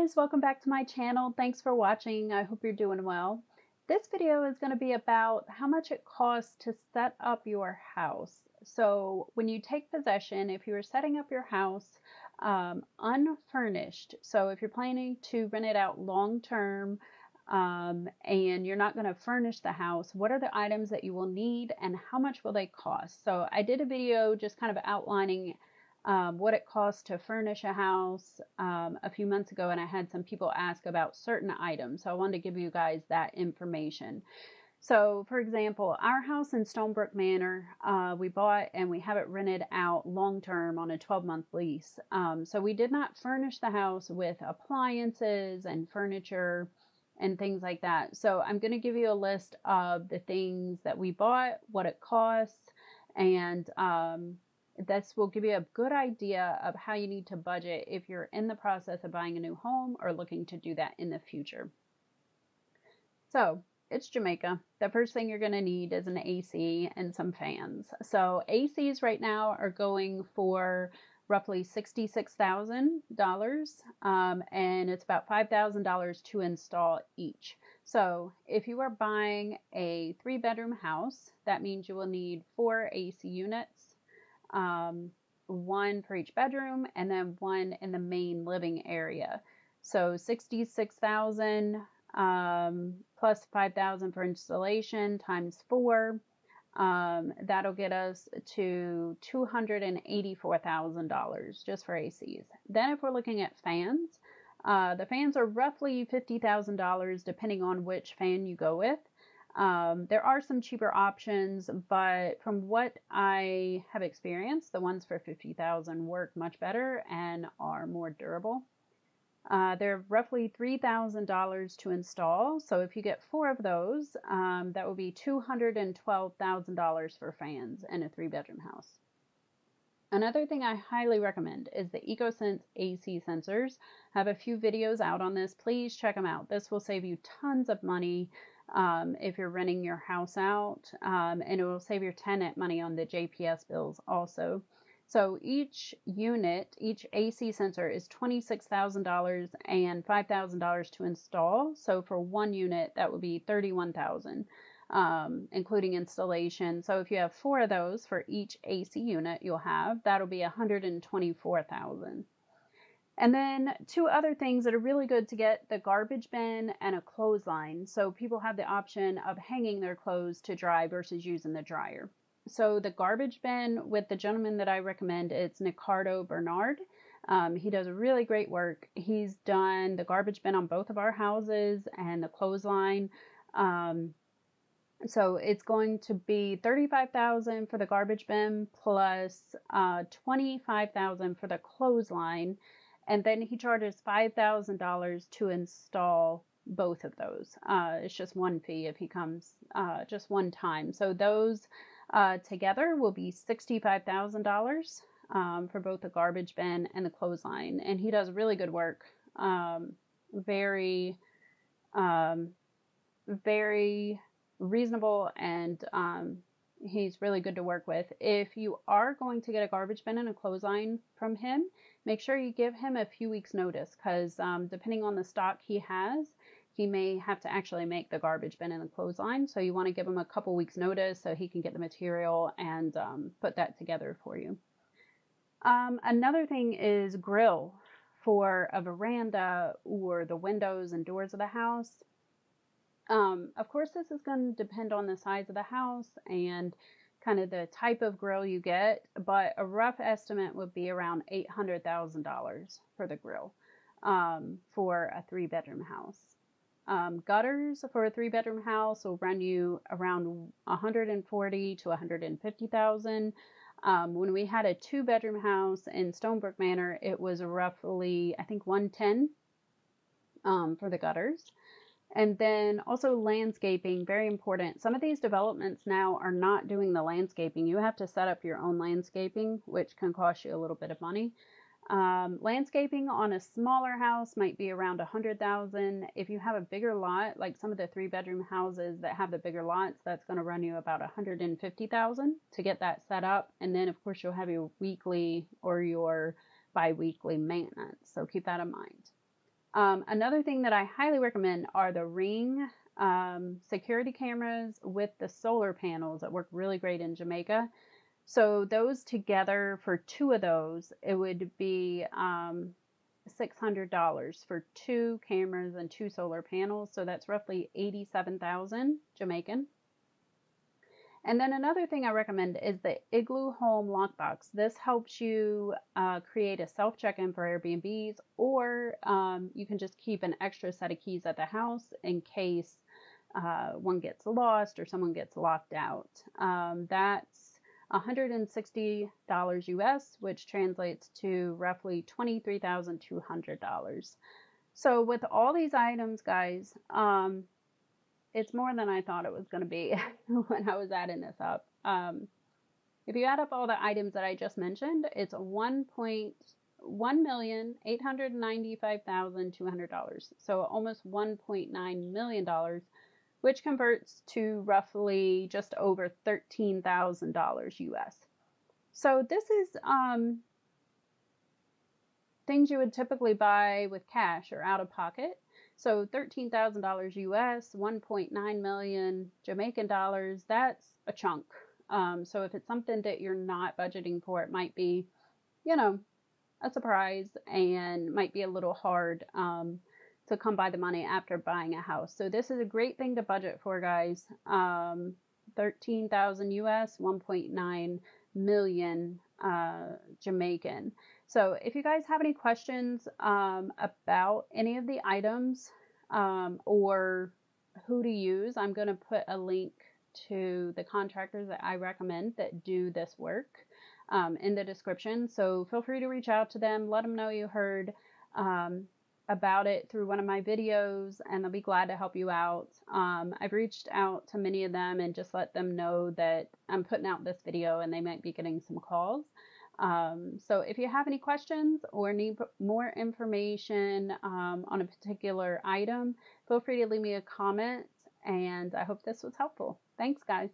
guys, welcome back to my channel. Thanks for watching. I hope you're doing well. This video is going to be about how much it costs to set up your house. So when you take possession, if you are setting up your house unfurnished, so if you're planning to rent it out long term and you're not going to furnish the house, what are the items that you will need and how much will they cost? So I did a video just kind of outlining what it costs to furnish a house a few months ago, and I had some people ask about certain items, so I wanted to give you guys that information. So, for example, our house in Stonebrook Manor, we bought and we have it rented out long-term on a 12-month lease. So we did not furnish the house with appliances and furniture and things like that. So I'm going to give you a list of the things that we bought, what it costs, and this will give you a good idea of how you need to budget if you're in the process of buying a new home or looking to do that in the future. So it's Jamaica. The first thing you're going to need is an AC and some fans. So ACs right now are going for roughly $66,000, and it's about $5,000 to install each. So if you are buying a 3-bedroom house, that means you will need 4 AC units. One for each bedroom, and then one in the main living area. So 66,000 plus 5,000 for installation times 4. That'll get us to $284,000 just for ACs. Then if we're looking at fans, the fans are roughly $50,000 depending on which fan you go with. There are some cheaper options, but from what I have experienced, the ones for $50,000 work much better and are more durable. They're roughly $3,000 to install. So if you get 4 of those, that would be $212,000 for fans in a 3-bedroom house. Another thing I highly recommend is the EcoSense AC sensors. I have a few videos out on this. Please check them out. This will save you tons of money if you're renting your house out, and it will save your tenant money on the JPS bills also. So each unit, each AC sensor is $26,000 and $5,000 to install. So for one unit, that would be $31,000, including installation. So if you have 4 of those for each AC unit you'll have, that'll be $124,000. And then 2 other things that are really good to get: the garbage bin and a clothesline. So people have the option of hanging their clothes to dry versus using the dryer. So the garbage bin with the gentleman that I recommend, it's Ricardo Bernard. He does really great work. He's done the garbage bin on both of our houses and the clothesline. So it's going to be $35,000 for the garbage bin plus $25,000 for the clothesline. And then he charges $5,000 to install both of those. It's just one fee if he comes just one time. So those together will be $65,000 for both the garbage bin and the clothesline. And he does really good work. Very reasonable, and he's really good to work with. If you are going to get a garbage bin and a clothesline from him, make sure you give him a few weeks notice, because depending on the stock he has, he may have to actually make the garbage bin and the clothesline. So you want to give him a couple weeks notice so he can get the material and put that together for you. Another thing is grill for a veranda or the windows and doors of the house. Of course, this is going to depend on the size of the house and kind of the type of grill you get, but a rough estimate would be around $800,000 for the grill for a 3-bedroom house. Gutters for a 3-bedroom house will run you around $140,000 to $150,000. When we had a 2-bedroom house in Stonebrook Manor, it was roughly, I think, $110,000 for the gutters. And then also landscaping, very important. Some of these developments now are not doing the landscaping. You have to set up your own landscaping, which can cost you a little bit of money. Landscaping on a smaller house might be around $100,000. If you have a bigger lot, like some of the 3-bedroom houses that have the bigger lots, that's going to run you about $150,000 to get that set up. And then of course you'll have your weekly or your bi-weekly maintenance. So keep that in mind. Another thing that I highly recommend are the Ring security cameras with the solar panels that work really great in Jamaica. So those together, for two of those, it would be $600 for two cameras and two solar panels. So that's roughly 87,000 Jamaican. And then another thing I recommend is the Igloo Home Lockbox. This helps you create a self check-in for Airbnbs, or you can just keep an extra set of keys at the house in case one gets lost or someone gets locked out. That's $160 US, which translates to roughly $23,200. So with all these items, guys, it's more than I thought it was going to be when I was adding this up. If you add up all the items that I just mentioned, it's $1,895,200. So almost $1.9 million, which converts to roughly just over $13,000 US. So this is things you would typically buy with cash or out of pocket. So $13,000 US, 1.9 million Jamaican dollars, that's a chunk. So if it's something that you're not budgeting for, it might be, a surprise and might be a little hard to come by the money after buying a house. So this is a great thing to budget for, guys. 13,000 US, 1.9 million Jamaican. So if you guys have any questions about any of the items or who to use, I'm going to put a link to the contractors that I recommend that do this work in the description. So feel free to reach out to them. Let them know you heard about it through one of my videos, and they'll be glad to help you out. I've reached out to many of them and just let them know that I'm putting out this video and they might be getting some calls. So if you have any questions or need more information on a particular item, feel free to leave me a comment, and I hope this was helpful. Thanks, guys.